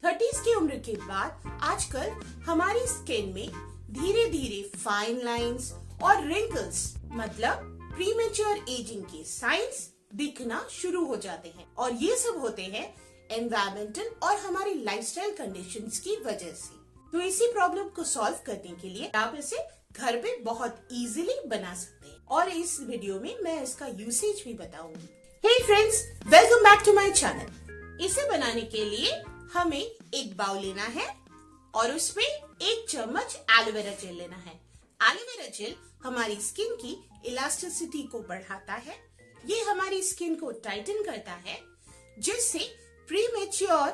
30s की उम्र के बाद आजकल हमारी स्किन में धीरे धीरे फाइन लाइंस और रिंकल्स मतलब प्रीमेच्योर एजिंग के साइंस दिखना शुरू हो जाते हैं और ये सब होते हैं एनवायरमेंटल और हमारी लाइफस्टाइल कंडीशंस की वजह से। तो इसी प्रॉब्लम को सॉल्व करने के लिए आप इसे घर पे बहुत इजीली बना सकते हैं और इस वीडियो में मैं इसका यूसेज भी बताऊंगी। Hey friends, welcome back to my channel. इसे बनाने के लिए हमें एक बाउल लेना है और उसमें 1 चम्मच एलोवेरा जेल लेना है। एलोवेरा जेल हमारी स्किन की इलास्टिसिटी को बढ़ाता है, ये हमारी स्किन को टाइटन करता है, जिससे प्रीमेच्योर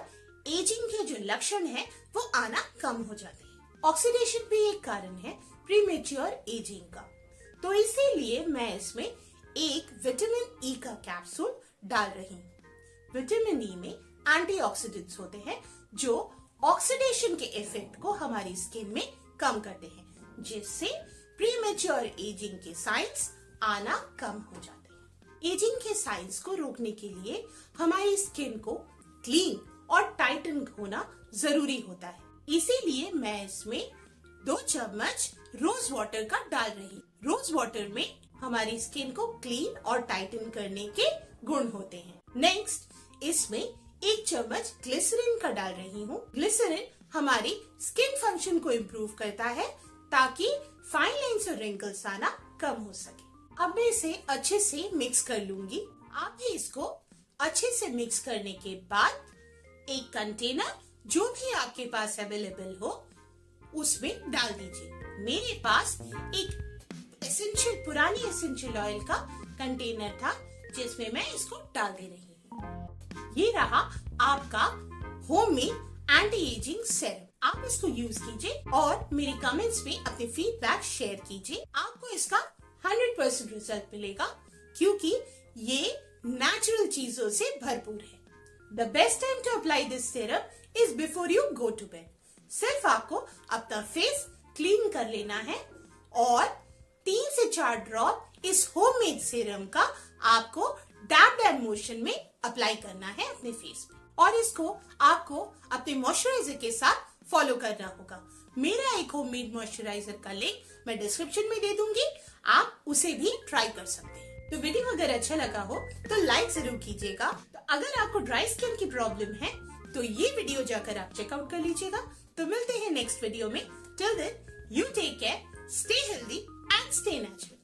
एजिंग के जो लक्षण है वो आना कम हो जाते हैं। ऑक्सीडेशन भी एक कारण है प्रीमेच्योर एजिंग का, तो इसीलिए मैं इसमें एक विटामिन ई का कैप्सूल डाल रही हूँ। विटामिन ई में एंटीऑक्सीडेंट्स होते हैं जो ऑक्सीडेशन के इफेक्ट को हमारी स्किन में कम करते हैं, जिससे प्रीमेच्योर एजिंग के साइंस आना कम हो जाते हैं। एजिंग के साइंस को रोकने के लिए हमारी स्किन को क्लीन और टाइटन होना जरूरी होता है, इसीलिए मैं इसमें 2 चम्मच रोज वाटर का डाल रही हूँ। रोज वाटर में हमारी स्किन को क्लीन और टाइटन करने के गुण होते हैं। नेक्स्ट इसमें 1 चम्मच ग्लिसरीन का डाल रही हूँ। ग्लिसरीन हमारी स्किन फंक्शन को इम्प्रूव करता है ताकि फाइन लाइंस और रिंकल्स आना कम हो सके। अब मैं इसे अच्छे से मिक्स कर लूंगी। आप भी इसको अच्छे से मिक्स करने के बाद एक कंटेनर जो भी आपके पास अवेलेबल हो उसमें डाल दीजिए। मेरे पास एक पुरानी एसेंशियल ऑयल का कंटेनर था जिसमें मैं इसको डाल दे रही हूँ। ये रहा आपका होममेड एंटी एजिंग सेरम। आप इसको यूज कीजिए और मेरे कमेंट्स में अपने फीडबैक शेयर कीजिए। आपको इसका 100% रिजल्ट मिलेगा क्योंकि ये नेचुरल चीजों से भरपूर है। The best time to apply this serum is before you go to bed. सिर्फ आपको अपना फेस क्लीन कर लेना है और 3 से 4 ड्रॉप इस होममेड सीरम का आपको डैब डैब मोशन में अप्लाई करना है अपने फेस पे और इसको आपको अपने मॉइस्चराइजर के साथ फॉलो करना होगा। मेरा एक होममेड मॉइस्चराइजर का लिंक मैं डिस्क्रिप्शन में दे दूंगी, आप उसे भी ट्राई कर सकते हैं। तो वीडियो अगर अच्छा लगा हो तो लाइक जरूर कीजिएगा। तो अगर आपको ड्राई स्किन की प्रॉब्लम है तो ये वीडियो जाकर आप चेकआउट कर लीजिएगा। तो मिलते हैं नेक्स्ट वीडियो में। Till then you take care, stay healthy and stay natural.